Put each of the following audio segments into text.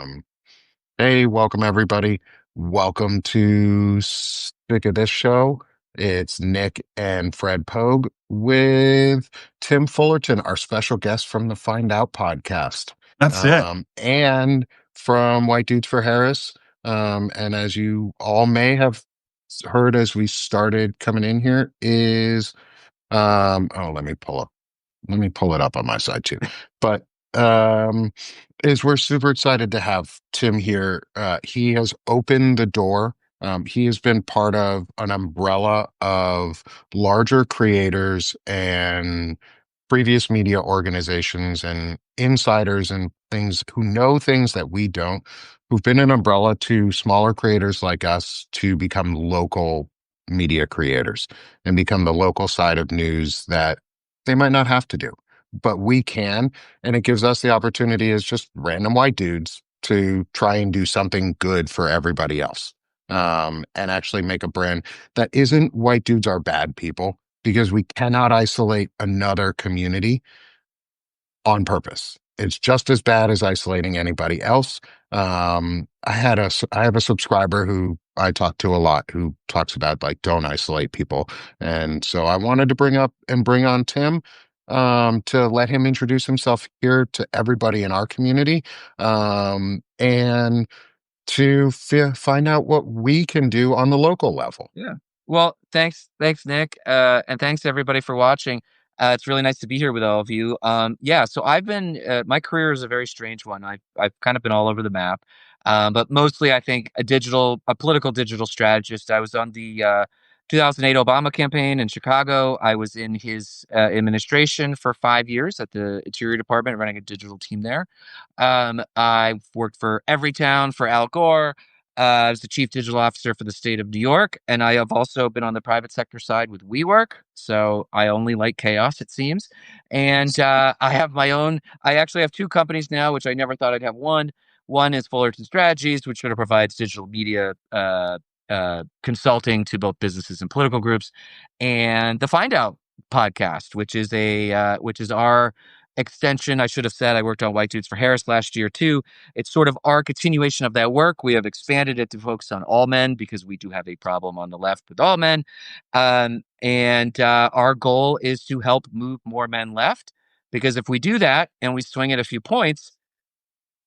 Um, hey, welcome everybody. Welcome to Stick of This Show. It's Nick and Fred Poag with Tim Fullerton, our special guest from the Find Out podcast, That's it. and from White Dudes for Harris. And as you all may have heard as we started coming in here, is let me pull it up on my side too. But um, is we're super excited to have Tim here. He has opened the door. He has been part of an umbrella of larger creators and previous media organizations and insiders and things who know things that we don't, who've been an umbrella to smaller creators like us to become local media creators and become the local side of news that they might not have to do, but we can. And it gives us the opportunity as just random white dudes to try and do something good for everybody else. And actually make a brand that isn't white dudes are bad people, because we cannot isolate another community on purpose. It's just as bad as isolating anybody else. I have a subscriber who I talk to a lot who talks about like don't isolate people, and so I wanted to bring on Tim to let him introduce himself here to everybody in our community, and to find out what we can do on the local level. Yeah. Well, thanks, Nick, and thanks everybody for watching. It's really nice to be here with all of you. Yeah, so I've been my career is a very strange one. I've kind of been all over the map, but mostly I think a political digital strategist. I was on the 2008 Obama campaign in Chicago. I was in his administration for 5 years at the Interior Department, running a digital team there. I've worked for Everytown for Al Gore. I was the chief digital officer for the state of New York, and I have also been on the private sector side with WeWork. So I only like chaos, it seems. And I have my own. I actually have two companies now, which I never thought I'd have. One is Fullerton Strategies, which sort of provides digital media consulting to both businesses and political groups, and the Find Out podcast, which is our extension. I should have said I worked on White Dudes for Harris last year too. It's sort of our continuation of that work. We have expanded it to focus on all men because we do have a problem on the left with all men. And our goal is to help move more men left, because if we do that and we swing it a few points,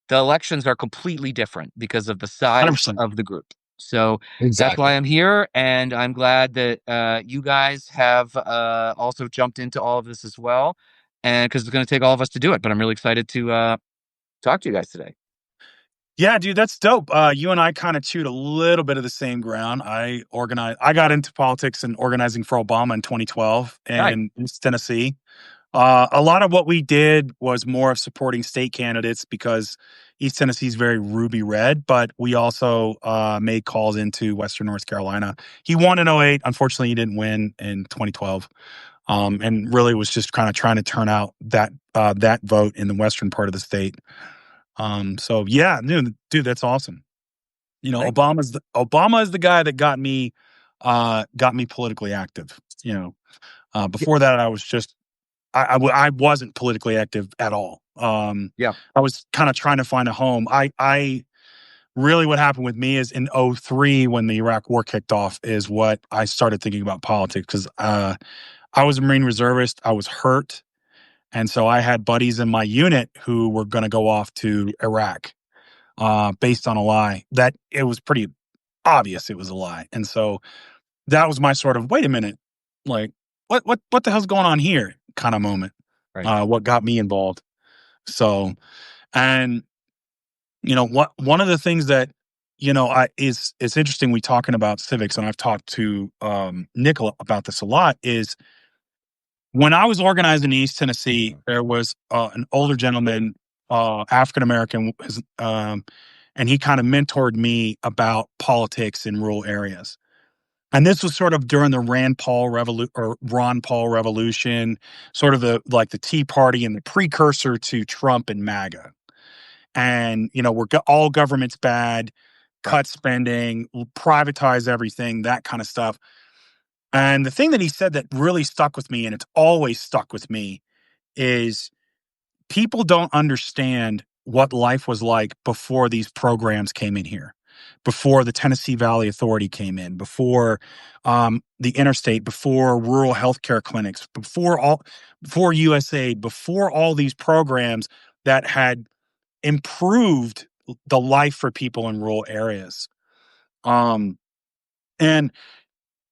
the elections are completely different because of the size 100%. of the group. So that's why Exactly. I'm here. And I'm glad that you guys have also jumped into all of this as well. And because it's going to take all of us to do it. But I'm really excited to talk to you guys today. Yeah, dude, that's dope. You and I kind of chewed a little bit of the same ground. I got into politics and organizing for Obama in 2012 Hi. in East Tennessee. A lot of what we did was more of supporting state candidates because East Tennessee is very ruby red, but we also made calls into Western North Carolina. He won in '08. Unfortunately, he didn't win in 2012. And really was just kind of trying to turn out that vote in the western part of the state. So yeah, dude, that's awesome. You know, Thank you. Obama is the guy that got me politically active. Yeah. Before that, I was just I wasn't politically active at all. Yeah. I was kind of trying to find a home. I really what happened with me is in '03 when the Iraq War kicked off is what I started thinking about politics because I was a Marine reservist. I was hurt. And so I had buddies in my unit who were going to go off to Iraq based on a lie that it was pretty obvious it was a lie. And so that was my sort of, wait a minute, like, what the hell's going on here kind of moment, Right. what got me involved. So, and, one of the things that, it's interesting we talking about civics, and I've talked to Nicola about this a lot, is when I was organizing in East Tennessee, there was an older gentleman, African American, and he kind of mentored me about politics in rural areas. And this was sort of during the Ron Paul revolution, sort of the Tea Party and the precursor to Trump and MAGA. And all government's bad, Right. cut spending, privatize everything, that kind of stuff. And the thing that he said that really stuck with me, and it's always stuck with me, is people don't understand what life was like before these programs came in here, before the Tennessee Valley Authority came in, before the interstate, before rural healthcare clinics, before USAID, before all these programs that had improved the life for people in rural areas. Um, and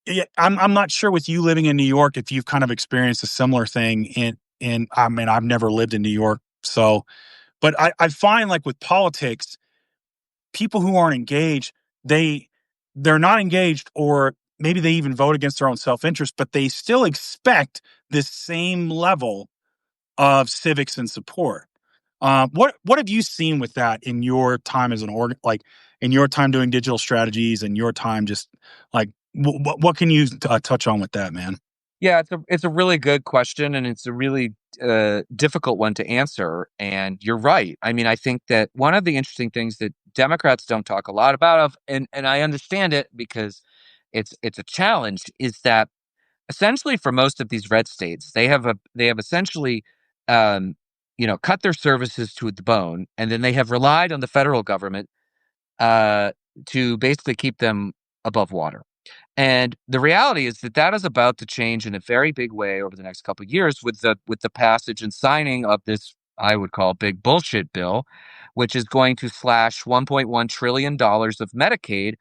yeah, I'm not sure with you living in New York if you've kind of experienced a similar thing in I mean, I've never lived in New York, so but I find like with politics, people who aren't engaged, they're not engaged, or maybe they even vote against their own self-interest, but they still expect this same level of civics and support. What have you seen with that in your time as an like in your time doing digital strategies and your time just like what can you touch on with that, man? Yeah, it's a really good question, and it's a really difficult one to answer. And you're right. I mean, I think that one of the interesting things that Democrats don't talk a lot about and I understand it because it's a challenge, is that essentially for most of these red states, they have essentially um, cut their services to the bone, and then they have relied on the federal government uh, to basically keep them above water. And the reality is that that is about to change in a very big way over the next couple of years with the passage and signing of this I would call big bullshit bill, which is going to slash $1.1 trillion of Medicaid,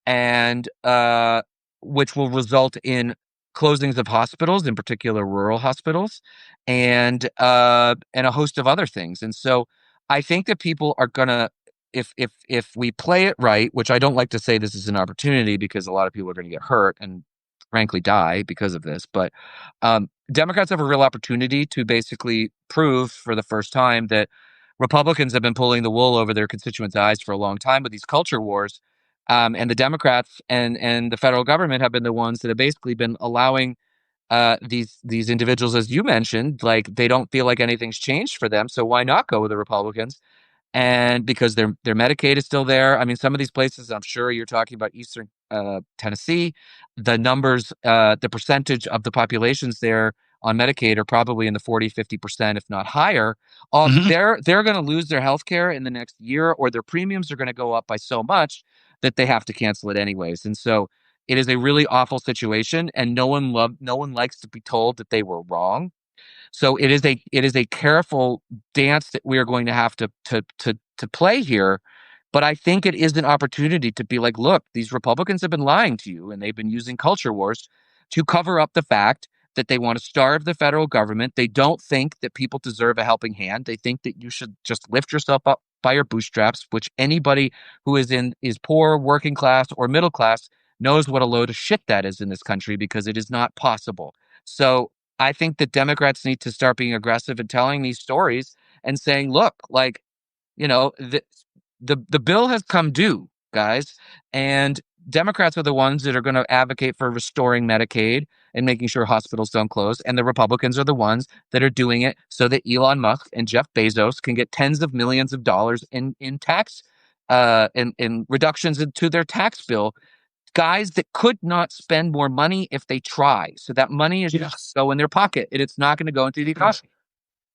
and which will result in closings of hospitals, in particular rural hospitals, and a host of other things. And so I think that people are gonna, if we play it right, which I don't like to say this is an opportunity because a lot of people are going to get hurt and frankly die because of this, but Democrats have a real opportunity to basically prove for the first time that Republicans have been pulling the wool over their constituents' eyes for a long time with these culture wars, and the Democrats and the federal government have been the ones that have basically been allowing these individuals, as you mentioned, like they don't feel like anything's changed for them, so why not go with the Republicans? And because their Medicaid is still there. I mean, some of these places, I'm sure you're talking about Eastern Tennessee. The numbers, the percentage of the populations there on Medicaid are probably in the 40-50%, if not higher. Hmm. They're going to lose their health care in the next year, or their premiums are going to go up by so much that they have to cancel it anyways. And so it is a really awful situation, and no one likes to be told that they were wrong. So it is a careful dance that we are going to have to play here. But I think it is an opportunity to be like, look, these Republicans have been lying to you, and they've been using culture wars to cover up the fact that they want to starve the federal government. They don't think that people deserve a helping hand. They think that you should just lift yourself up by your bootstraps, which anybody who is poor, working class, or middle class knows what a load of shit that is in this country, because it is not possible. So I think that Democrats need to start being aggressive and telling these stories and saying, look, like, you know, the bill has come due, guys, and Democrats are the ones that are going to advocate for restoring Medicaid and making sure hospitals don't close, and the Republicans are the ones that are doing it so that Elon Musk and Jeff Bezos can get tens of millions of dollars in tax in reductions into their tax bill, guys that could not spend more money if they try. So that money is just go in their pocket, and it's not going to go into the economy.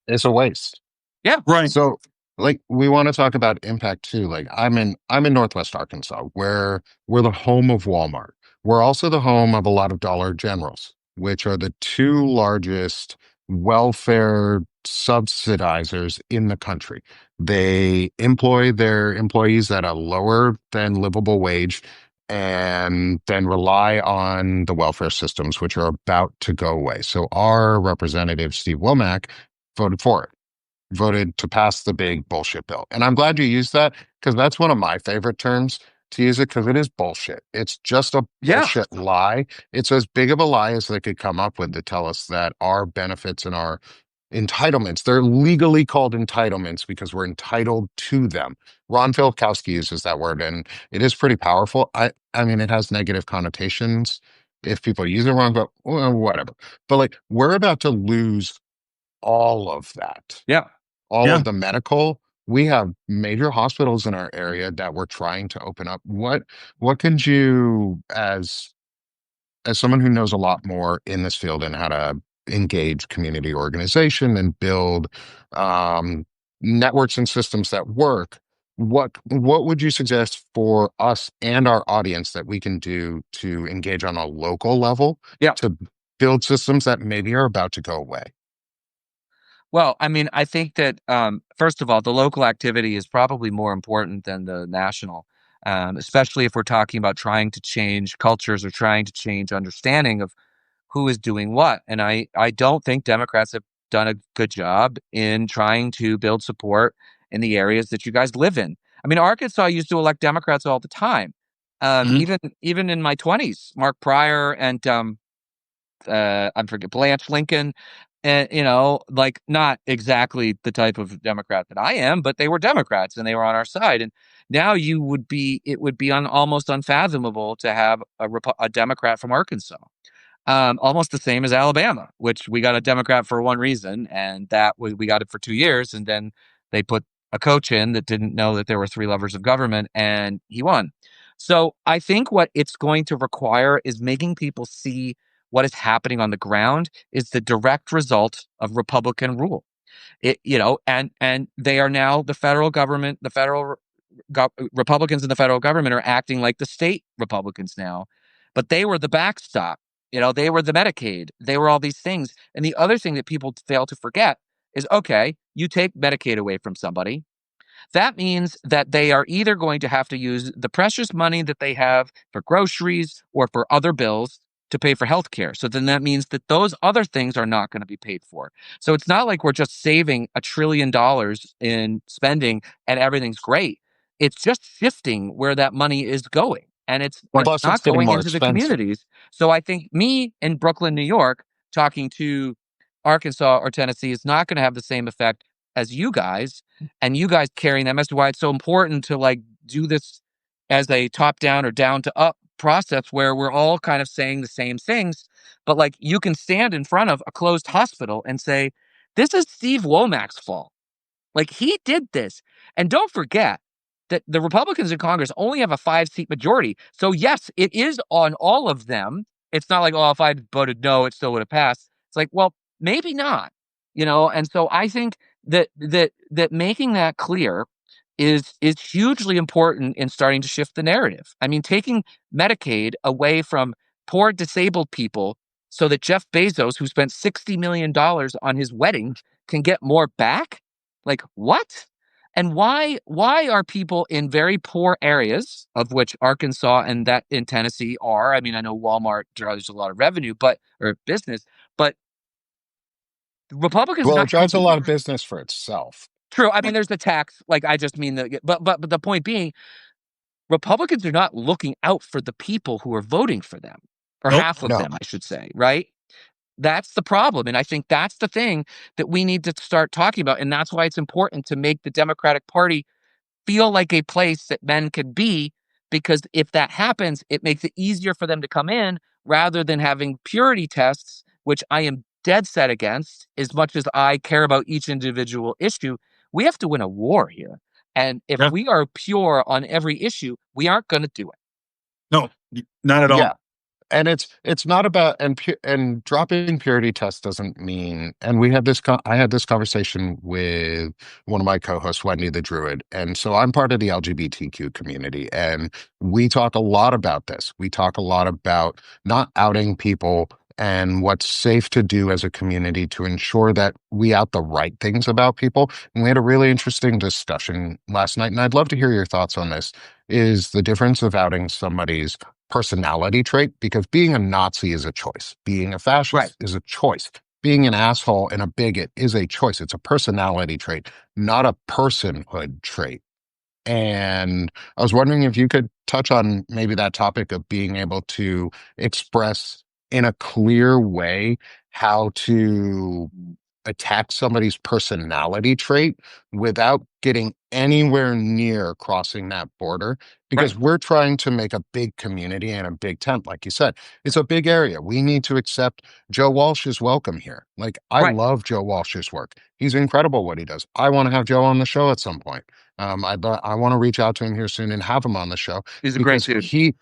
It's a waste. Yeah. Right. So, like, we want to talk about impact too. Like, I'm in Northwest Arkansas, where we're the home of Walmart. We're also the home of a lot of Dollar Generals, which are the two largest welfare subsidizers in the country. They employ their employees at a lower than livable wage and then rely on the welfare systems, which are about to go away. So our representative, Steve Womack, voted for it, voted to pass the big bullshit bill. And I'm glad you used that, because that's one of my favorite terms to use it, because it is bullshit. It's just a Yeah. bullshit lie. It's as big of a lie as they could come up with to tell us that our benefits and our entitlements, they're legally called entitlements because we're entitled to them. Ron Filipkowski uses that word, and it is pretty powerful. I mean, it has negative connotations if people use it wrong, but well, whatever. But like, we're about to lose all of that, Yeah. all Yeah. of the medical. We have major hospitals in our area that we're trying to open up. What can you, as someone who knows a lot more in this field and how to engage community organization and build networks and systems that work, what would you suggest for us and our audience that we can do to engage on a local level Yeah. to build systems that maybe are about to go away? Well, I mean, I think that first of all, the local activity is probably more important than the national, especially if we're talking about trying to change cultures or trying to change understanding of who is doing what. And I don't think Democrats have done a good job in trying to build support in the areas that you guys live in. I mean, Arkansas used to elect Democrats all the time. Mhm. Even in my 20s, Mark Pryor and I forget Blanche Lincoln, and like not exactly the type of Democrat that I am, but they were Democrats and they were on our side. And now it would be almost unfathomable to have a Democrat from Arkansas. Almost the same as Alabama, which we got a Democrat for one reason, and that was we got it for 2 years, and then they put a coach in that didn't know that there were three levers of government, and he won. So I think what it's going to require is making people see what is happening on the ground is the direct result of Republican rule. And they are now the federal government, Republicans in the federal government are acting like the state Republicans now, but they were the backstop. They were the Medicaid. They were all these things. And the other thing that people fail to forget is, okay, you take Medicaid away from somebody. That means that they are either going to have to use the precious money that they have for groceries or for other bills to pay for health care. So then that means that those other things are not going to be paid for. So it's not like we're just saving $1 trillion in spending and everything's great. It's just shifting where that money is going. And Or it's plus, it's not getting going more into the expensive. communities. So I think me in Brooklyn, New York, talking to Arkansas or Tennessee is not going to have the same effect as you guys, and you guys carrying that message. Why it's so important to like do this as a top down or down to up process where we're all kind of saying the same things, but like you can stand in front of a closed hospital and say, "This is Steve Womack's fault. Like he did this." And don't forget that the Republicans in Congress only have a 5-seat majority. So yes, it is on all of them. It's not like, oh, if I'd voted no, it still would have passed. It's like, well, maybe not. And so I think that making that clear is hugely important in starting to shift the narrative. I mean, taking Medicaid away from poor disabled people so that Jeff Bezos, who spent $60 million on his wedding, can get more back? Like what? And why are people in very poor areas, of which Arkansas and that in Tennessee are? I mean, I know Walmart drives a lot of revenue, or business, but Republicans are Well, it not drives a helping lot of them. business for itself. True. I mean, there's the tax. Like I just mean but the point being, Republicans are not looking out for the people who are voting for them, or Nope. half of No. them, I should say, right? That's the problem. And I think that's the thing that we need to start talking about. And that's why it's important to make the Democratic Party feel like a place that men can be, because if that happens, it makes it easier for them to come in rather than having purity tests, which I am dead set against. As much as I care about each individual issue, we have to win a war here. And if Yeah. we are pure on every issue, we aren't going to do it. No, not at all. Yeah. And it's not about and dropping purity test doesn't mean, and we had I had this conversation with one of my co-hosts, Wendy the Druid, and so I'm part of the LGBTQ community, and we talk a lot about this. We talk a lot about not outing people and what's safe to do as a community to ensure that we out the right things about people. And we had a really interesting discussion last night, and I'd love to hear your thoughts on this. Is the difference of outing somebody's personality trait, because being a Nazi is a choice. Being a Right. fascist is a choice. Being an asshole and a bigot is a choice. It's a personality trait, not a personhood trait. And I was wondering if you could touch on maybe that topic of being able to express in a clear way how to attack somebody's personality trait without getting anywhere near crossing that border, Right. because we're trying to make a big community and a big tent. Like you said, it's a big area. We need to accept Joe Walsh is welcome here. Like, I Right. love Joe Walsh's work. He's incredible what he does. I want to have Joe on the show at some point. I want to reach out to him here soon and have him on the show, He's a great because dude.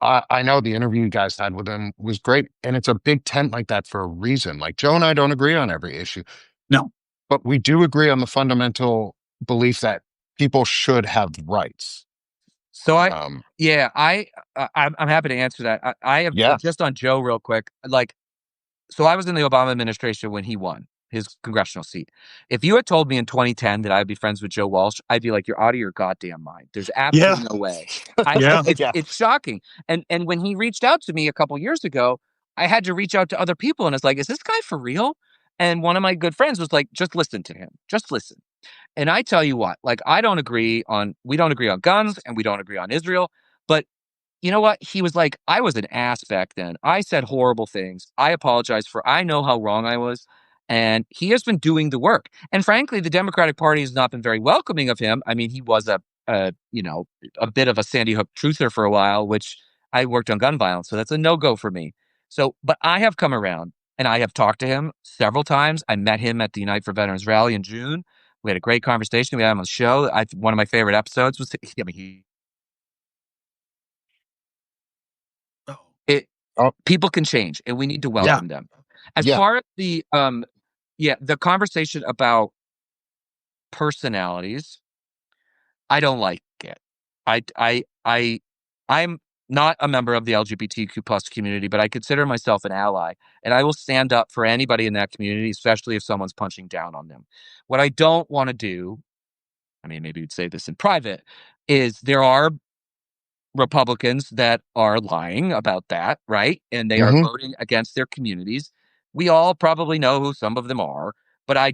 I know the interview you guys had with him was great, and it's a big tent like that for a reason. Like, Joe and I don't agree on every issue, No. but we do agree on the fundamental belief that people should have rights. So Um, I'm happy to answer that. I have yeah, just on Joe real quick. Like, so I was in the Obama administration when he won his congressional seat. If you had told me in 2010 that I'd be friends with Joe Walsh, I'd be like, you're out of your goddamn mind. There's Yeah. absolutely no way. Yeah. yeah. It's shocking. And when he reached out to me a couple years ago, I had to reach out to other people, and it's like, is this guy for real? And one of my good friends was like, just listen to him. Just listen. And I tell you what, like, we don't agree on guns and we don't agree on Israel, but you know what? He was like, I was an ass back then. I said horrible things. I apologize I know how wrong I was. And he has been doing the work. And frankly, the Democratic Party has not been very welcoming of him. I mean, he was a bit of a Sandy Hook truther for a while, which I worked on gun violence. So that's a no-go for me. So, but I have come around and I have talked to him several times. I met him at the Unite for Veterans rally in June. We had a great conversation. We had him on the show. One of my favorite episodes was, it Oh, people can change and we need to Yeah. welcome them. As yeah. far as the conversation about personalities, I don't like it. I'm not a member of the LGBTQ plus community, but I consider myself an ally, and I will stand up for anybody in that community, especially if someone's punching down on them. What I don't want to do, I mean, maybe you'd say this in private, is there are Republicans that are lying about that, right? And they are Hmm. voting against their communities. We all probably know who some of them are, but I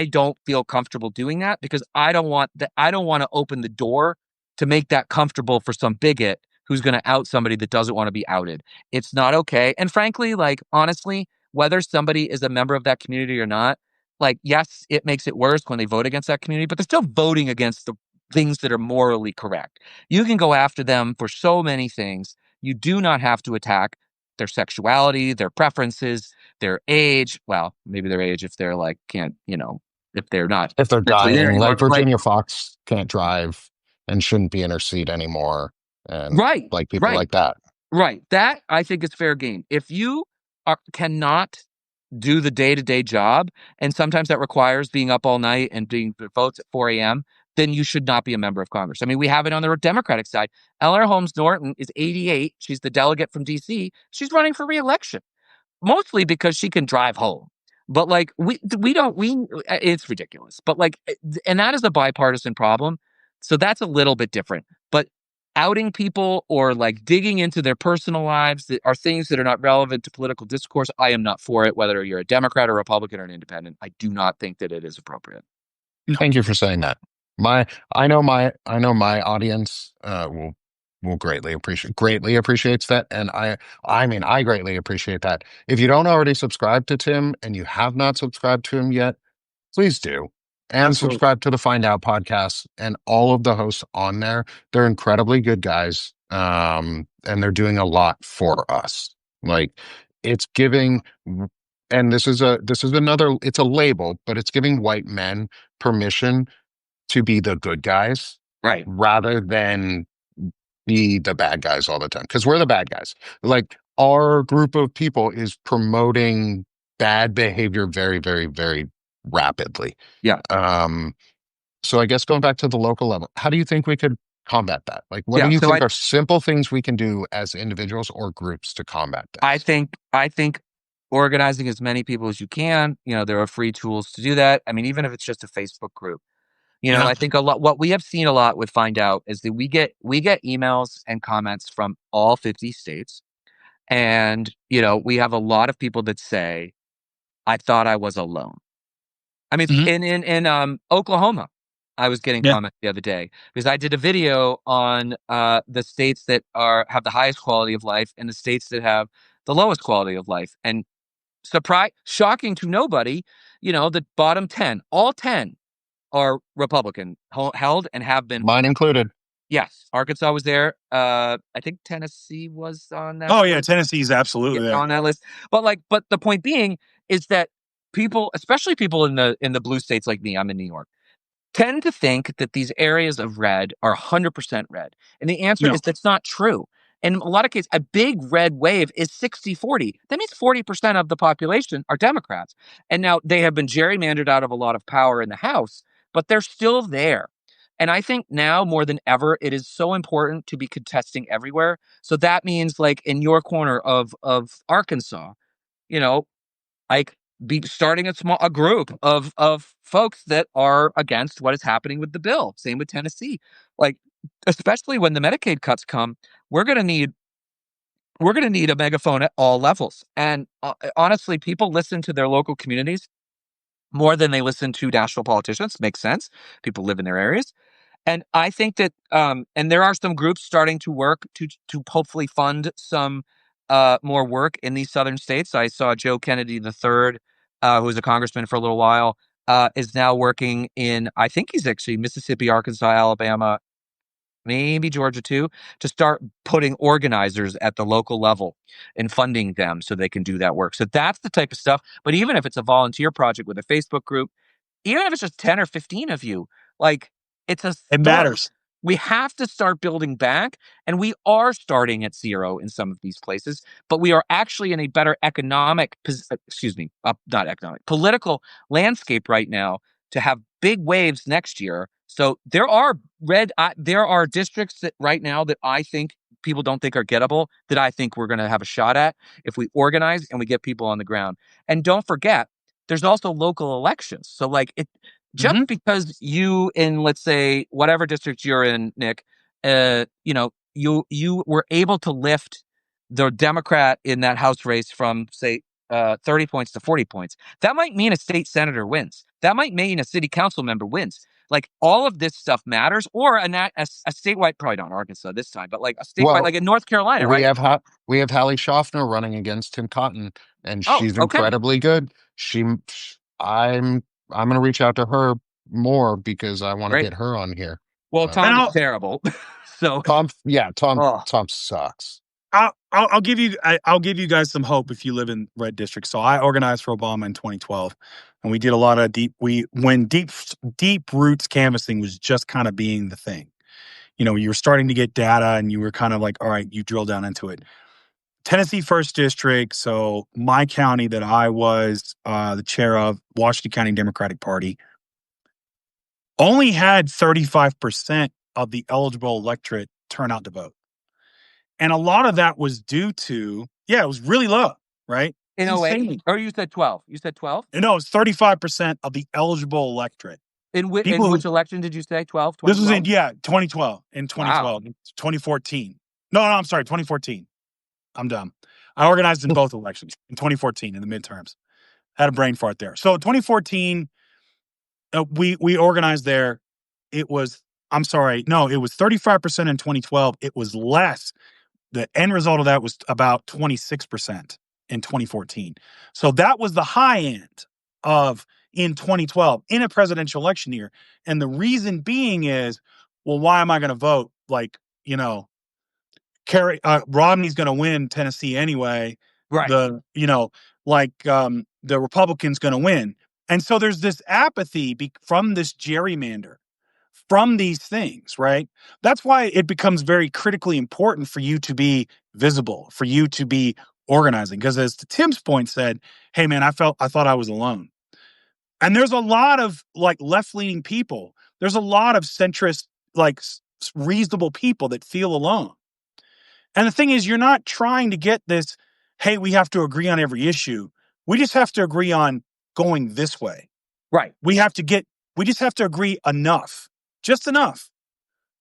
don't feel comfortable doing that because I don't want to open the door to make that comfortable for some bigot who's going to out somebody that doesn't want to be outed. It's not okay. And frankly, like honestly, whether somebody is a member of that community or not, like yes, it makes it worse when they vote against that community, but they're still voting against the things that are morally correct. You can go after them for so many things. You do not have to attack their sexuality, their preferences, their age. Well, maybe their age if they're like if they're not If they're mentally there dying, anymore. like But like, Virginia Fox can't drive and shouldn't be in her seat anymore, and right, like people right, like that. right. That I think is fair game. If you cannot do the day-to-day job, and sometimes that requires being up all night and doing votes at 4 a.m., then you should not be a member of Congress. I mean, we have it on the Democratic side. Eleanor Holmes Norton is 88. She's the delegate from D.C. She's running for re-election, mostly because she can drive home. But like we don't we it's ridiculous. But like and that is a bipartisan problem. So that's a little bit different. But outing people or like digging into their personal lives that are things that are not relevant to political discourse, I am not for it, whether you're a Democrat or Republican or an independent. I do not think that it is appropriate. No. Thank you for saying that. I know my audience will greatly appreciates that, and I mean I greatly appreciate that. If you don't already subscribe to Tim and you have not subscribed to him yet, please do. And Absolutely. subscribe to the Find Out podcast and all of the hosts on there. They're incredibly good guys. And they're doing a lot for us. Like it's giving, and this is another, it's a label, but it's giving white men permission to be the good guys Right. rather than be the bad guys all the time. Because we're the bad guys. Like our group of people is promoting bad behavior very, very, very rapidly. Yeah. So I guess going back to the local level, how do you think we could combat that? Like, what do Yeah. you So think are simple things we can do as individuals or groups to combat I this? think organizing as many people as you can, there are free tools to do that. I mean, even if it's just a Facebook group. Yeah. I think a lot what we have seen a lot with Find Out is that we get emails and comments from all 50 states. And, we have a lot of people that say, I thought I was alone. I mean, Mhm. in Oklahoma, I was getting Yeah. comments the other day because I did a video on the states that have the highest quality of life and the states that have the lowest quality of life. And shocking to nobody, the bottom 10, all 10 are Republican held and have been. Mine included. Yes, Arkansas was there. I think Tennessee was on that. Oh yeah, Tennessee's absolutely there. On that list. But the point being is that people, especially people in the blue states like me, I'm in New York, tend to think that these areas of red are 100% red. And the answer No. is that's not true. In a lot of cases, a big red wave is 60-40. That means 40% of the population are Democrats. And now they have been gerrymandered out of a lot of power in the House. but they're still there. And I think now more than ever, it is so important to be contesting everywhere. So that means like in your corner of Arkansas, you know, like be starting a group of folks that are against what is happening with the bill. Same with Tennessee. Like, especially when the Medicaid cuts come, we're going to need we're going to need a megaphone at all levels. And honestly, people listen to their local communities more than they listen to national politicians. Makes sense. People live in their areas. And I think that, and there are some groups starting to work to hopefully fund some more work in these southern states. I saw Joe Kennedy III, who was a congressman for a little while, is now working in, I think he's actually Mississippi, Arkansas, Alabama, maybe Georgia too, to start putting organizers at the local level and funding them so they can do that work. So that's the type of stuff. But even if it's a volunteer project with a Facebook group, even if it's just 10 or 15 of you, like it's a It start. matters. We have to start building back, and we are starting at zero in some of these places, but we are actually in a better not economic, political landscape right now to have big waves next year. So there are there are districts that right now that I think people don't think are gettable that I think we're going to have a shot at if we organize and we get people on the ground. And don't forget, there's also local elections. So like just because you in, let's say, whatever district you're in, Nick, you were able to lift the Democrat in that House race from, say, 30 points to 40 points. That might mean a state senator wins. That might mean a city council member wins. Like all of this stuff matters, or a statewide, probably not in Arkansas this time, but like a statewide, like Well, in North Carolina, we right? have we have Hallie Schaffner running against Tim Cotton, and Oh, she's okay. incredibly good. I'm going to reach out to her more because I want to Great. get her on here. Well, Uh, Tom is terrible. So, Tom sucks. I'll give you guys some hope if you live in red districts. So I organized for Obama in 2012, and we did a lot of deep roots canvassing was just kind of being the thing. You know, you were starting to get data, and you were kind of like, all right, you drill down into it. Tennessee First District. So my county that I was the chair of, Washington County Democratic Party, only had 35% of the eligible electorate turn out to vote. And a lot of that was due to, it was really low, right? in It's 08, insane. or you said 12? You said 12? No, it's 35% of the eligible electorate. In which election did you say? 12? This was in 2012. In 2012, Wow. 2014. No, I'm sorry, 2014. I'm dumb. I organized in both elections in 2014 in the midterms. Had a brain fart there. So 2014, we organized there. It was, I'm sorry, no, it was 35% in 2012. It was less. The end result of that was about 26% in 2014. So that was the high end of in 2012 in a presidential election year. And the reason being is, well, why am I going to vote? Like, Romney's going to win Tennessee anyway. Right. The Republican's going to win. And so there's this apathy from this gerrymander, from these things, right? That's why it becomes very critically important for you to be visible, for you to be organizing. Because as Tim's point said, hey man, I thought I was alone. And there's a lot of like left-leaning people. There's a lot of centrist, like reasonable people that feel alone. And the thing is, you're not trying to get this, hey, we have to agree on every issue. We just have to agree on going this way. Right. We just have to agree enough, just enough.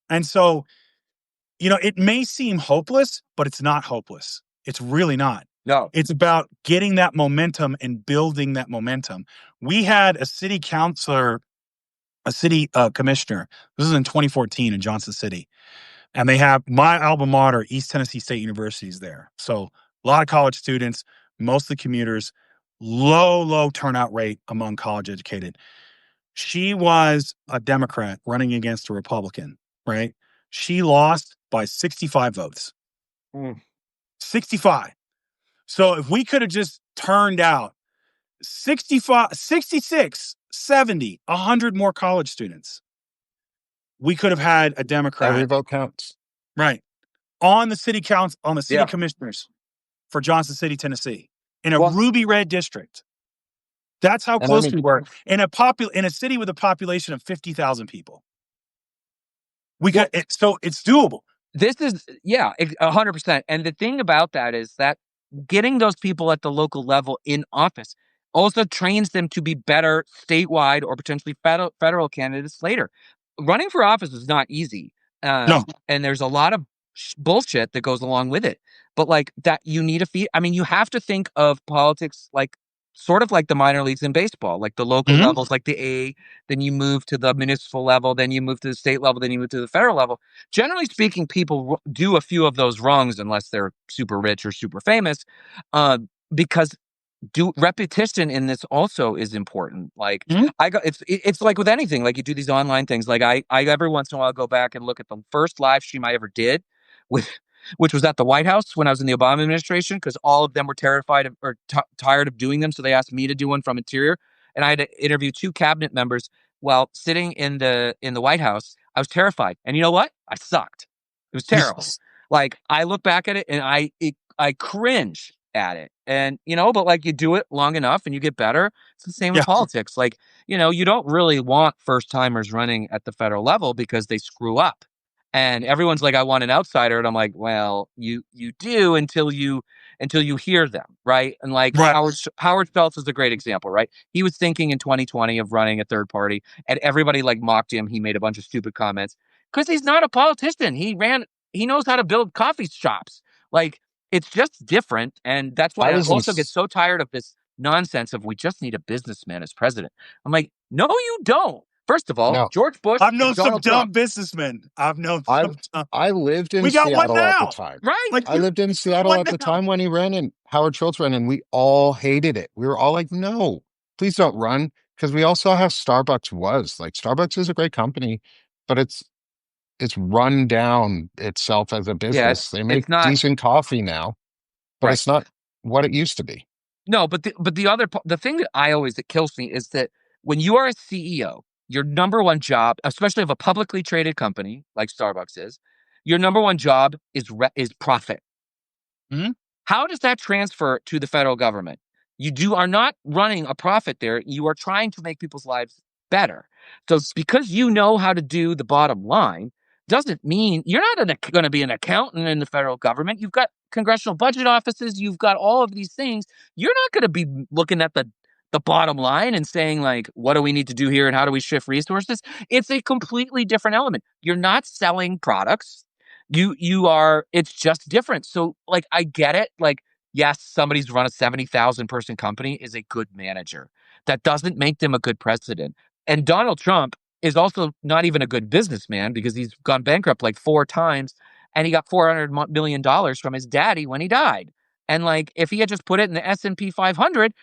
And so, it may seem hopeless, but it's not hopeless. It's really not. No. It's about getting that momentum and building that momentum. We had a city councilor, a city commissioner. This is in 2014 in Johnson City. And they have my alma mater, East Tennessee State University, is there. So a lot of college students, mostly commuters, low turnout rate among college educated. She was a Democrat running against a Republican, right? She lost by 65 votes. 65. So if we could have just turned out 65, 66, 70, 100 more college students, we could have had a Democrat. Every vote counts. Right. On the city council, on the city commissioners for Johnson City, Tennessee, in a ruby red district. That's how And I close mean, we were in a city with a population of 50,000 people. We got it, so it's doable. This is 100%. And the thing about that is that getting those people at the local level in office also trains them to be better statewide or potentially federal candidates later. Running for office is not easy, No. and there's a lot of bullshit that goes along with it. But like that, you need a fee. I mean, you have to think of politics like sort of like the minor leagues in baseball, like the local Mhm. levels, like the A. Then you move to the municipal level, then you move to the state level, then you move to the federal level. Generally speaking, people do a few of those wrongs unless they're super rich or super famous, because repetition in this also is important. Like Mhm. it's like with anything. Like you do these online things. Like I every once in a while go back and look at the first live stream I ever did, with which was at the White House when I was in the Obama administration, because all of them were terrified of, or tired of doing them, so they asked me to do one from Interior, and I had to interview 2 cabinet members while sitting in the White House. I was terrified, and you know what? I sucked. It was terrible. Like I look back at it and I cringe at it. And but like you do it long enough and you get better. It's the same in Yeah. politics. Like, you don't really want first timers running at the federal level because they screw up. And everyone's like, I want an outsider. And I'm like, well, you do until you hear them, right? And like Right. Howard Schultz is a great example, right? He was thinking in 2020 of running a third party, and everybody like mocked him. He made a bunch of stupid comments because he's not a politician. He knows how to build coffee shops. Like, it's just different. And that's I why I was in, also get so tired of this nonsense of we just need a businessman as president. I'm like, no, you don't. First of all, no, George Bush I've and known some Donald dumb Trump, businessmen. I've known I some dumb. I lived in We got one Seattle at the now. time. right? Like I lived in Seattle one at the now. time when he ran and Howard Schultz ran, and we all hated it. We were all like, no, please don't run. Because we all saw how Starbucks was. Like Starbucks is a great company, but it's run down itself as a Yeah, business. They make it's not decent coffee now, but right. it's not what it used to be. No, but the thing that kills me is that when you are a CEO, your number one job, especially of a publicly traded company like Starbucks is, your number one job is profit. Mhm. How does that transfer to the federal government? You are not running a profit there. You are trying to make people's lives better. So because you know how to do the bottom line doesn't mean you're not going to be an accountant in the federal government. You've got congressional budget offices. You've got all of these things. You're not going to be looking at the bottom line and saying like, what do we need to do here and how do we shift resources? It's a completely different element. You're not selling products. You are, it's just different. So like I get it. Like, yes, somebody's run a 70,000 person company is a good manager. That doesn't make them a good president. And Donald Trump is also not even a good businessman because he's gone bankrupt like 4 times, and he got $400 million from his daddy when he died. And like if he had just put it in the S&P 500,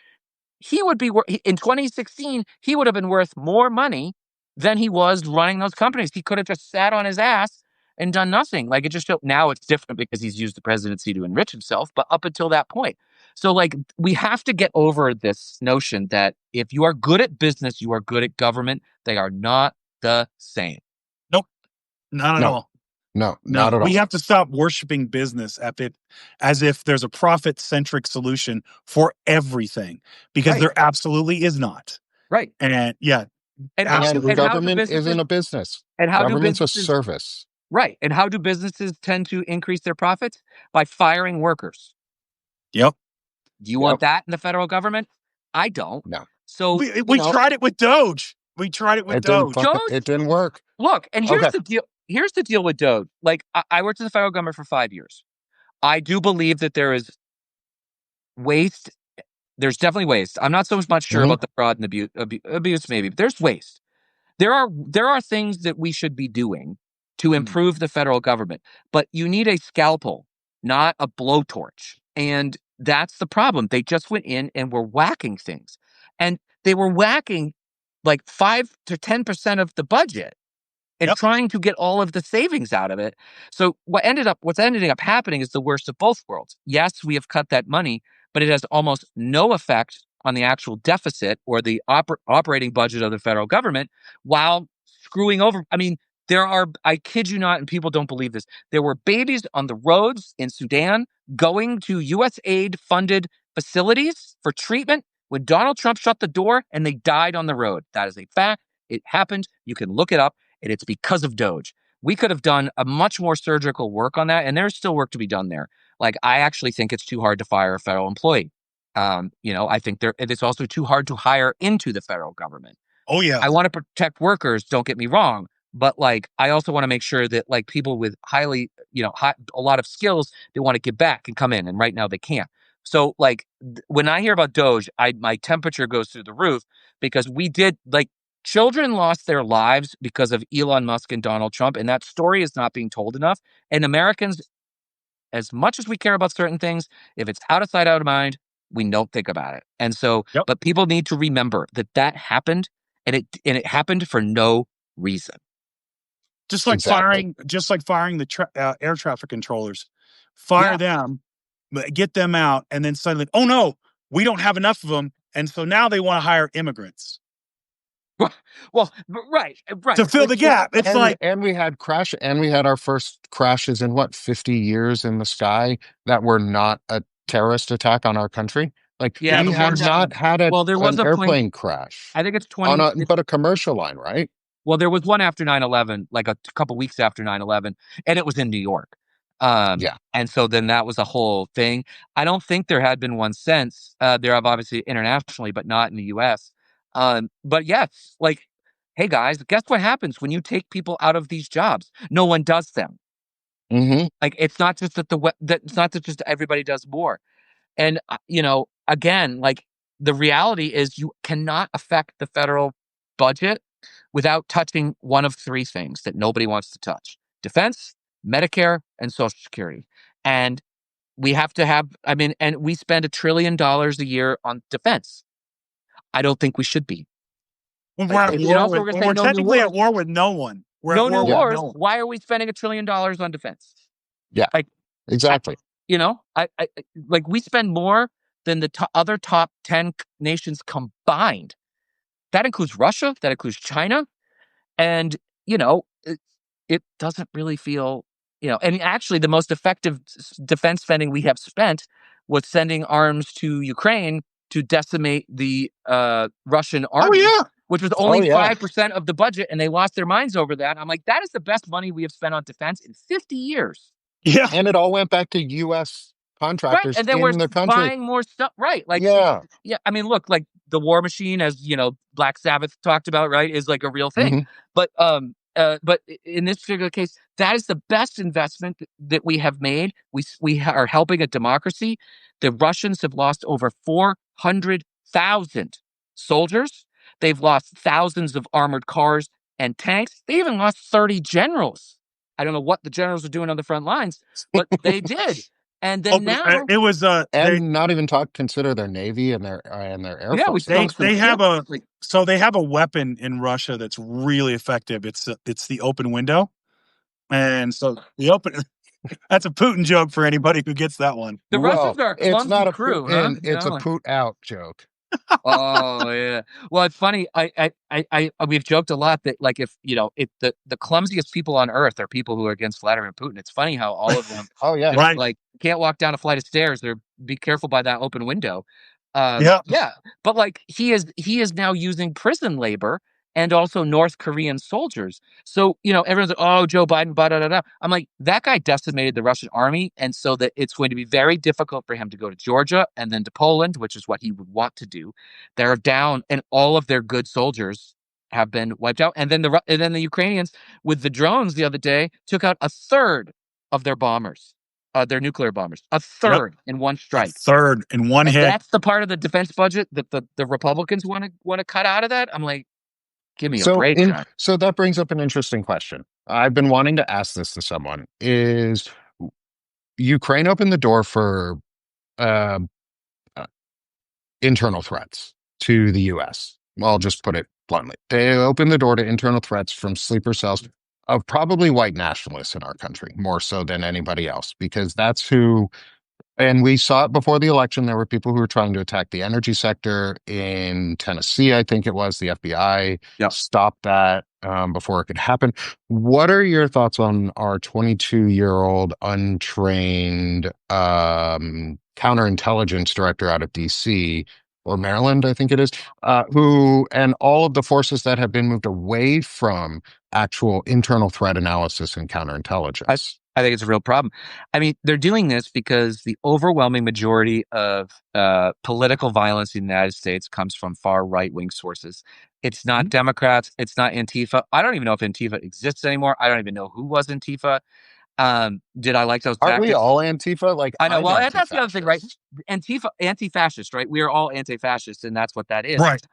he would be in 2016, he would have been worth more money than he was running those companies. He could have just sat on his ass and done nothing. Like it just showed. Now it's different because he's used the presidency to enrich himself, but up until that point. So like we have to get over this notion that if you are good at business, you are good at government. They are not the same. Nope. Not at No, all. no, No, not at we all. have to stop worshiping business as if there's a profit-centric solution for everything, because Right. there absolutely is not. Right. And yeah, And absolutely. Government isn't a business. and how do Government's a businesses service. right. And how do businesses tend to increase their profits? By firing workers. Yep. Do you Yep. want that in the federal government? I don't. No, So We tried it with Doge. We tried it with Doge. it didn't work. Look, and here's Okay. the deal. Here's the deal with Doge. Like I worked in the federal government for 5 years. I do believe that there is waste. There's definitely waste. I'm not so much sure Mhm. about the fraud and abuse maybe, but there's waste. There are things that we should be doing to improve the federal government, but you need a scalpel, not a blowtorch. And that's the problem. They just went in and were whacking things. And they were whacking like 5 to 10% of the budget and Yep. trying to get all of the savings out of it. So what's ending up happening is the worst of both worlds. Yes, we have cut that money, but it has almost no effect on the actual deficit or the operating budget of the federal government, while screwing over. I mean, I kid you not, and people don't believe this, there were babies on the roads in Sudan going to US aid funded facilities for treatment when Donald Trump shut the door and they died on the road. That is a fact. It happened. You can look it up, and it's because of Doge. We could have done a much more surgical work on that, and there's still work to be done there. Like, I actually think it's too hard to fire a federal employee. I think it's also too hard to hire into the federal government. Oh yeah. I want to protect workers, don't get me wrong, but like I also want to make sure that like people with highly, a lot of skills, they want to give back and come in, and right now they can't. So like when I hear about Doge, my temperature goes through the roof because children lost their lives because of Elon Musk and Donald Trump, and that story is not being told enough. And Americans, as much as we care about certain things, if it's out of sight, out of mind, we don't think about it. And so, Yep. but people need to remember that happened, and it happened for no reason. Just like Exactly. firing the air traffic controllers, fire them, get them out, and then suddenly, oh no, we don't have enough of them, and so now they want to hire immigrants. Well, right. To fill the gap. It's and we had our first crashes in 50 years in the sky that were not a terrorist attack on our country. Like Yeah, we have not had there was an a airplane crash. I think it's but a commercial line, right? Well, there was one after 9/11, like a couple weeks after 9/11, and it was in New York. Yeah. And so then that was a whole thing. I don't think there had been one since. There have obviously internationally, but not in the U.S. But yes, like, hey guys, guess what happens when you take people out of these jobs? No one does them. Mm-hmm. Like, it's not just it's not that just everybody does more. And again, like the reality is you cannot affect the federal budget without touching one of three things that nobody wants to touch: defense, Medicare, and Social Security. And we have to have, and we spend $1 trillion a year on defense. I don't think we should be. When we're at war we're we're technically at war with no one. We're no at new war wars. with no one. Why are we spending $1 trillion on defense? Yeah, like exactly. I like we spend more than the other top 10 nations combined. That includes Russia. That includes China. And, it doesn't really feel, and actually the most effective defense spending we have spent was sending arms to Ukraine to decimate the Russian army, which was only 5% of the budget. And they lost their minds over that. I'm like, that is the best money we have spent on defense in 50 years. Yeah. And it all went back to U.S. contractors right. And then in we're the country buying more stuff. Right. Like, yeah. I mean, look, like the war machine, as Black Sabbath talked about, right, is like a real thing. Mm-hmm. But in this particular case, that is the best investment that we have made. We are helping a democracy. The Russians have lost over 400,000 soldiers. They've lost thousands of armored cars and tanks. They even lost 30 generals. I don't know what the generals are doing on the front lines, but they did. And then now it was and not even consider their navy and their air force. They have a weapon in Russia that's really effective. It's the open window, and so the open. That's a Putin joke for anybody who gets that one. The Russians are a clumsy it's not a crew, huh? It's a Put out joke. Oh yeah. Well, it's funny. We've joked a lot that like if the clumsiest people on earth are people who are against Vladimir Putin. It's funny how all of them. Right. Like can't walk down a flight of stairs. Or be careful by that open window. Yeah. But like he is now using prison labor and also North Korean soldiers. So, everyone's like, oh, Joe Biden, blah, blah, blah, blah. I'm like, that guy decimated the Russian army. And so that it's going to be very difficult for him to go to Georgia and then to Poland, which is what he would want to do. They're down, and all of their good soldiers have been wiped out. And then the Ukrainians with the drones the other day took out a third of their bombers, their nuclear bombers, a third in one strike. A third in one hit. That's the part of the defense budget that the Republicans want to cut out of that. I'm like, give me a break. So that brings up an interesting question. I've been wanting to ask this to someone. Is Ukraine opened the door for internal threats to the U.S.? I'll just put it bluntly. They opened the door to internal threats from sleeper cells of probably white nationalists in our country, more so than anybody else, because that's who. And we saw it before the election. There were people who were trying to attack the energy sector in Tennessee. I think it was the FBI stopped that before it could happen. What are your thoughts on our 22-year-old untrained counterintelligence director out of DC or Maryland, I think it is, who, and all of the forces that have been moved away from actual internal threat analysis and I, counterintelligence. I think it's a real problem. I mean, they're doing this because the overwhelming majority of political violence in the United States comes from far right wing sources. It's not Democrats. It's not Antifa. I don't even know if Antifa exists anymore. I don't even know who was Antifa. Did I like those Aren't we tactics? all Antifa? Like, I know. I'm Well, and that's the other thing, right? anti-fascist. Antifa, anti-fascist, right? We are all anti-fascist, and that's what that is. Right.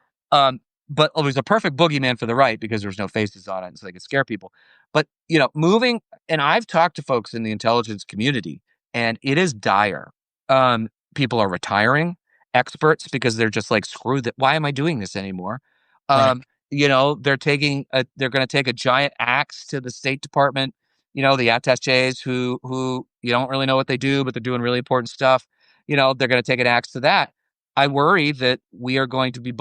But it was a perfect boogeyman for the right because there was no faces on it, so they could scare people. But moving, and I've talked to folks in the intelligence community, and it is dire. People are retiring, experts, because they're just like, screw that. Why am I doing this anymore? Right. They're going to take a giant axe to the State Department. The attaches who you don't really know what they do, but they're doing really important stuff. They're going to take an axe to that. I worry that we are going to be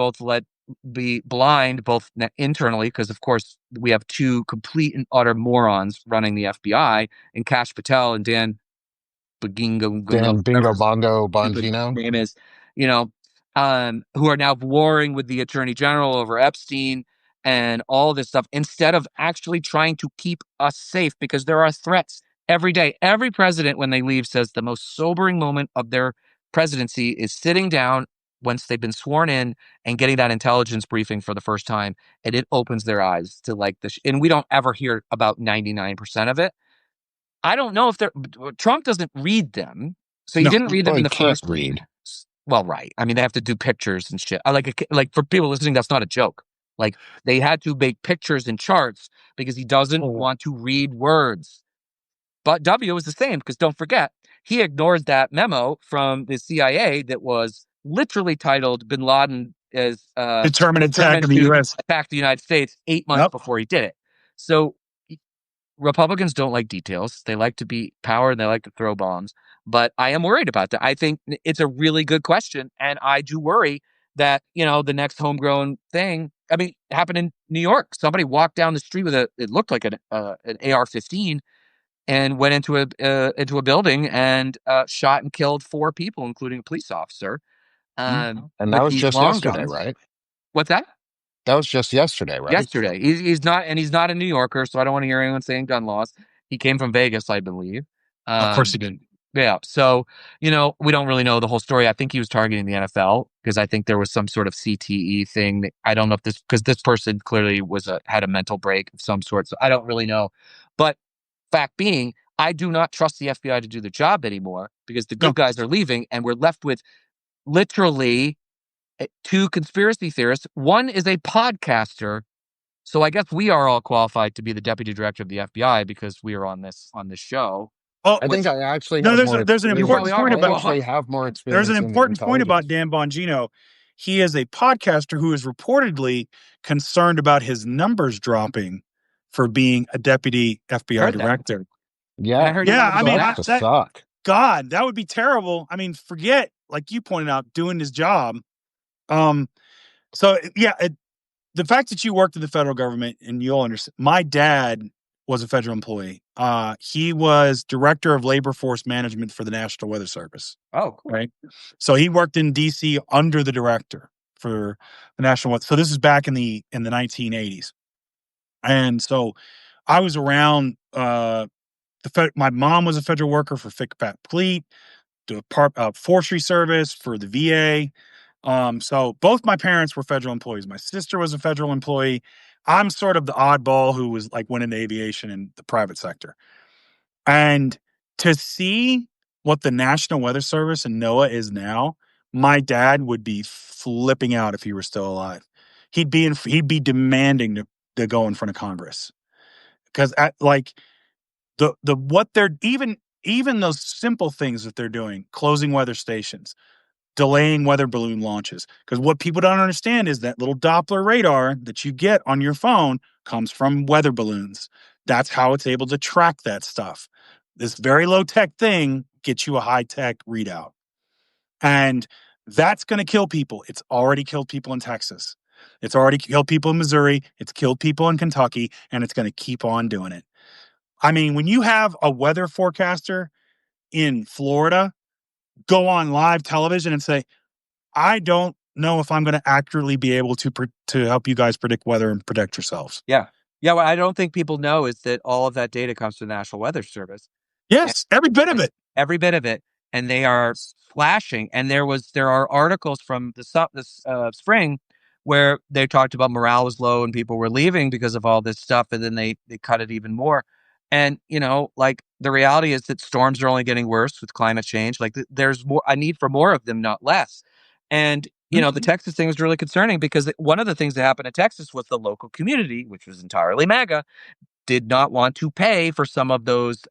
be blind, both internally, because of course we have two complete and utter morons running the FBI, and Kash Patel and Dan Bagingo, Dan whatever Bingo his Bongo stupid Bongino. name is, you know, who are now warring with the Attorney General over Epstein and all this stuff, instead of actually trying to keep us safe, because there are threats every day. Every president, when they leave, says the most sobering moment of their presidency is sitting down once they've been sworn in and getting that intelligence briefing for the first time, and it opens their eyes to like this. And we don't ever hear about 99% of it. I don't know if Trump doesn't read them, so he No. didn't read them Well, in he the can't first. read. Well, right. I mean, they have to do pictures and shit. I like for people listening, that's not a joke. Like, they had to make pictures and charts because he doesn't want to read words. But W is the same, because don't forget, he ignores that memo from the CIA that was literally titled "Bin Laden is Determined attack of determined the to U.S. attack the United States" 8 months Yep. before he did it. So Republicans don't like details. They like to be power and they like to throw bombs. But I am worried about that. I think it's a really good question. And I do worry that, the next homegrown thing, I mean, happened in New York. Somebody walked down the street with it looked like an AR-15, and went into a building and shot and killed 4 people, including a police officer, And that with was these just long yesterday, guns. right? What's that? That was just yesterday, right? Yesterday. He's not a New Yorker, so I don't want to hear anyone saying gun laws. He came from Vegas, I believe. Of course he did. Yeah. So, we don't really know the whole story. I think he was targeting the NFL because I think there was some sort of CTE thing. I don't know if because this person clearly had a mental break of some sort. So I don't really know. But fact being, I do not trust the FBI to do the job anymore, because the No. good guys are leaving and we're left with literally 2 conspiracy theorists. One is a podcaster. So I guess we are all qualified to be the deputy director of the FBI because we are on this show. Oh, I think I actually no. have There's more there's an You important probably experience. are. point I about actually have more there's an experience in the important point about intelligence. Dan Bongino. He is a podcaster who is reportedly concerned about his numbers dropping for being a deputy FBI Heard that. director. Yeah. And I heard Yeah, I mean, Sucks to suck. God, that would be terrible. I mean, forget, like you pointed out, doing his job. So yeah, the fact that you worked in the federal government, and you'll understand. My dad was a federal employee. He was director of labor force management for the National Weather Service. Oh, cool. Right. So he worked in D.C. under the director for the National Weather. So this is back in the 1980s, and so I was around. My mom was a federal worker for FICPAT Fleet, the forestry service for the VA. So both my parents were federal employees. My sister was a federal employee. I'm sort of the oddball who was like went into aviation in the private sector. And to see what the National Weather Service and NOAA is now, my dad would be flipping out if he were still alive. He'd be demanding to go in front of Congress, because the what they're even those simple things that they're doing, closing weather stations, delaying weather balloon launches. Because what people don't understand is that little Doppler radar that you get on your phone comes from weather balloons. That's how it's able to track that stuff. This very low tech thing gets you a high tech readout. And that's going to kill people. It's already killed people in Texas. It's already killed people in Missouri. It's killed people in Kentucky. And it's going to keep on doing it. I mean, when you have a weather forecaster in Florida go on live television and say, I don't know if I'm going to accurately be able to help you guys predict weather and protect yourselves. Yeah. Yeah. What I don't think people know is that all of that data comes from the National Weather Service. Yes, every bit of it. Every bit of it. And they are flashing. And there are articles from this spring where they talked about morale was low and people were leaving because of all this stuff. And then they cut it even more. And, like the reality is that storms are only getting worse with climate change. Like there's a need for more of them, not less. And, the Texas thing was really concerning because one of the things that happened in Texas was the local community, which was entirely MAGA, did not want to pay for some of those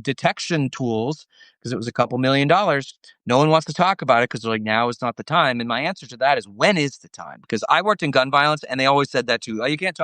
detection tools because it was a couple $1,000,000. No one wants to talk about it because they're like, now is not the time. And my answer to that is, when is the time? Because I worked in gun violence and they always said that too. Oh, you can't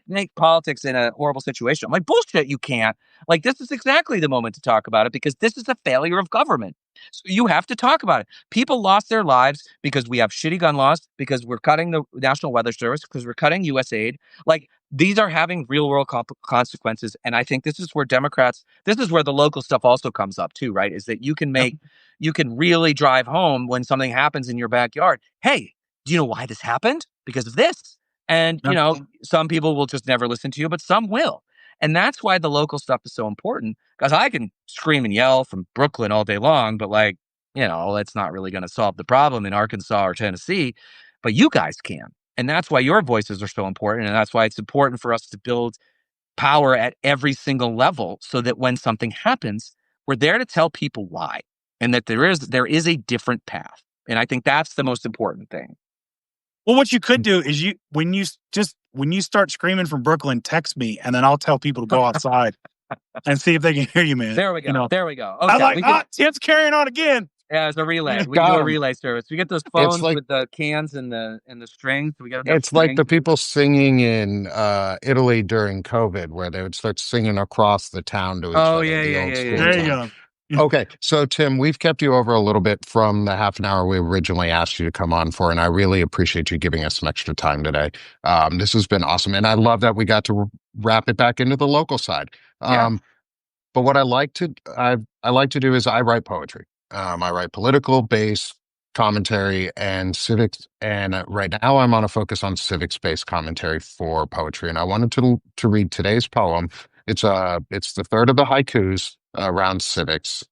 make politics in a horrible situation. I'm like, bullshit, you can't. Like, this is exactly the moment to talk about it because this is a failure of government. So you have to talk about it. People lost their lives because we have shitty gun laws, because we're cutting the National Weather Service, because we're cutting USAID. Like, these are having real world consequences. And I think this is where the local stuff also comes up too, right? Is that you can really drive home when something happens in your backyard. Hey, do you know why this happened? Because of this. And, some people will just never listen to you, but some will. And that's why the local stuff is so important, because I can scream and yell from Brooklyn all day long, but that's not really going to solve the problem in Arkansas or Tennessee, but you guys can. And that's why your voices are so important. And that's why it's important for us to build power at every single level so that when something happens, we're there to tell people why, and that there is a different path. And I think that's the most important thing. Well, what you could do is when you start screaming from Brooklyn, text me, and then I'll tell people to go outside and see if they can hear you, man. There we go. There we go. Okay, I'm like, Tim's carrying on again. Yeah, it's a relay. We can do a relay service. We get those phones with the cans and the strings. It's like the people singing in Italy during COVID, where they would start singing across the town to each other. Yeah. There you go. Okay, so Tim, we've kept you over a little bit from the half an hour we originally asked you to come on for, and I really appreciate you giving us some extra time today. This has been awesome, and I love that we got to wrap it back into the local side. But what I like to do is I write poetry. I write political based commentary and civics, and right now I'm on a focus on civics based commentary for poetry. And I wanted to read today's poem. It's the third of the haikus around civics,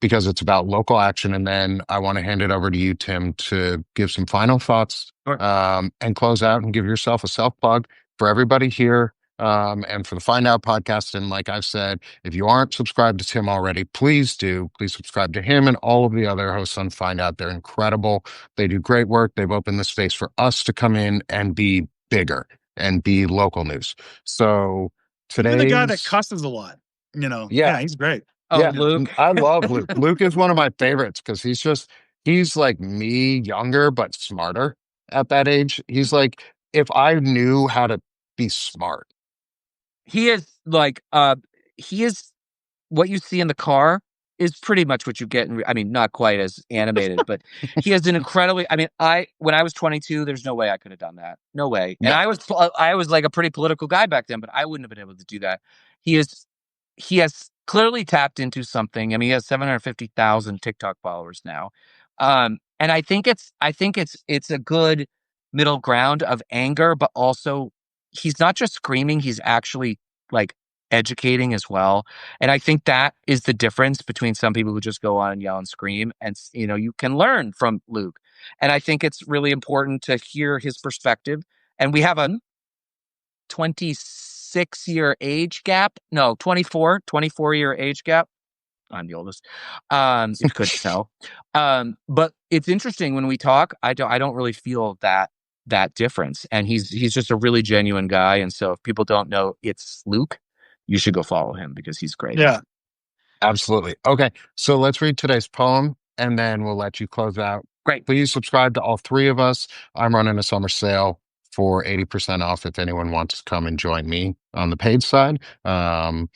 because it's about local action. And then I want to hand it over to you, Tim, to give some final thoughts, Sure. and close out and give yourself a self plug for everybody here. And for the Find Out podcast. And like I've said, if you aren't subscribed to Tim already, please do. Please subscribe to him and all of the other hosts on Find Out. They're incredible. They do great work. They've opened the space for us to come in and be bigger and be local news. So today, you're the guy that cusses a lot. Yeah, he's great. Oh, yeah, Luke. I love Luke. Luke is one of my favorites because he's like me, younger, but smarter at that age. He's like, if I knew how to be smart. He is what you see in the car is pretty much what you get not quite as animated, but he has an incredibly, when I was 22, there's no way I could have done that. No way. And I was like a pretty political guy back then, but I wouldn't have been able to do that. He has clearly tapped into something. He has 750,000 TikTok followers now. And I think it's a good middle ground of anger, but also he's not just screaming, he's actually like educating as well. And I think that is the difference between some people who just go on and yell and scream, and you can learn from Luke. And I think it's really important to hear his perspective. And we have a 26-year age gap. No, 24-year age gap. I'm the oldest. You could tell. But it's interesting when we talk, I don't really feel that difference. And he's just a really genuine guy. And so if people don't know it's Luke, you should go follow him because he's great. Yeah, absolutely. Okay, so let's read today's poem and then we'll let you close out. Great. Please subscribe to all three of us. I'm running a summer sale for 80% off if anyone wants to come and join me on the paid side. And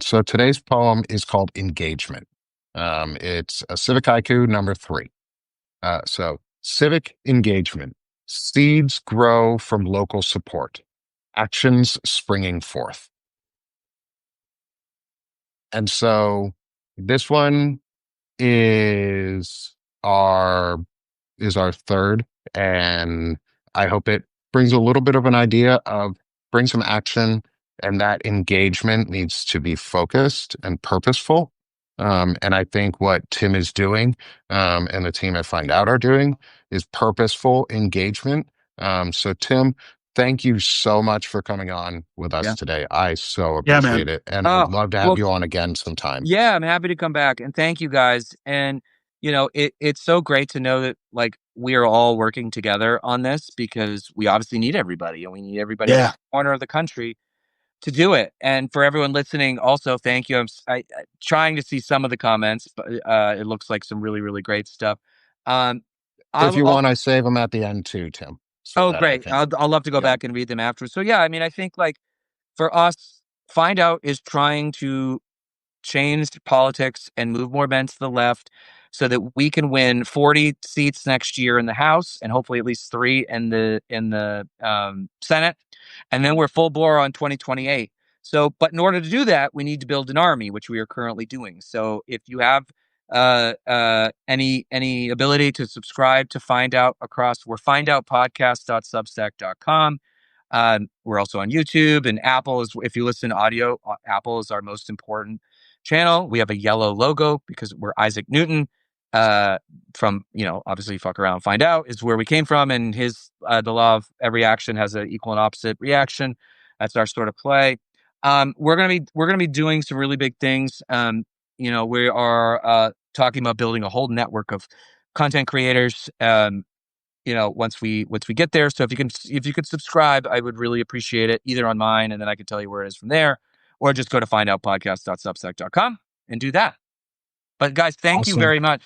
so today's poem is called Engagement. It's a civic haiku number 3. So civic engagement. Seeds grow from local support. Actions springing forth. And so this one is our is our third, and I hope it brings a little bit of an idea of bring some action, and that engagement needs to be focused and purposeful. And I think what Tim is doing, and the team at Find Out are doing, is purposeful engagement. So Tim, thank you so much for coming on with us Yeah. today. I so Yeah, appreciate man. it, and Oh, I'd love to have well, you on again sometime. yeah, I'm happy to come back, and thank you guys. And it's so great to know that like we are all working together on this because we obviously need everybody, and we need everybody in Yeah. every corner of the country to do it. And for everyone listening, also thank you. I trying to see some of the comments, but it looks like some really really great stuff. Um, If you I'll want, I save them at the end too, Tim, so oh that I great, can. I'll love to go Yeah. back and read them after. So yeah, I mean, I think like for us, Find Out is trying to change politics and move more men to the left so that we can win 40 seats next year in the House and hopefully at least 3 in the Senate. And then we're full bore on 2028. So, but in order to do that, we need to build an army, which we are currently doing. So if you have any ability to subscribe to Find Out across, we're findoutpodcast.substack.com. We're also on YouTube, and Apple is, if you listen to audio, Apple is our most important channel. We have a yellow logo because we're Isaac Newton. From obviously fuck around, find out is where we came from, and his the law of every action has an equal and opposite reaction. That's our sort of play. We're gonna be doing some really big things. We are talking about building a whole network of content creators. Once we get there. So if you could subscribe, I would really appreciate it, either on mine, and then I can tell you where it is from there, or just go to findoutpodcast.substack.com and do that. But guys, thank you Awesome. very much,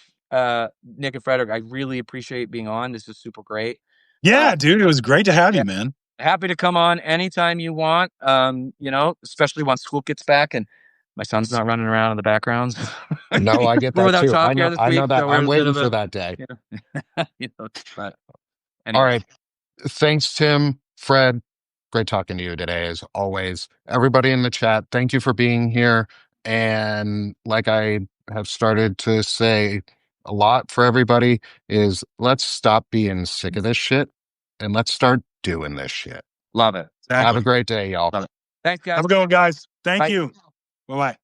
Nick and Frederic. I really appreciate being on. This is super great. Yeah, dude, it was great to have Yeah. you, man. Happy to come on anytime you want. Especially once school gets back and my son's not running around in the background. No, I get We're that without too. childcare this I week, know that. so we're in I'm a bit waiting of for a, that day. but All anyways, right. Thanks, Tim, Fred. Great talking to you today, as always. Everybody in the chat, thank you for being here. And like I have started to say a lot for everybody, is let's stop being sick of this shit and let's start doing this shit. love it. Have a Exactly. great day, y'all. Love it. Thanks, guys. Have a good one, guys. Thank Bye. you. Bye-bye.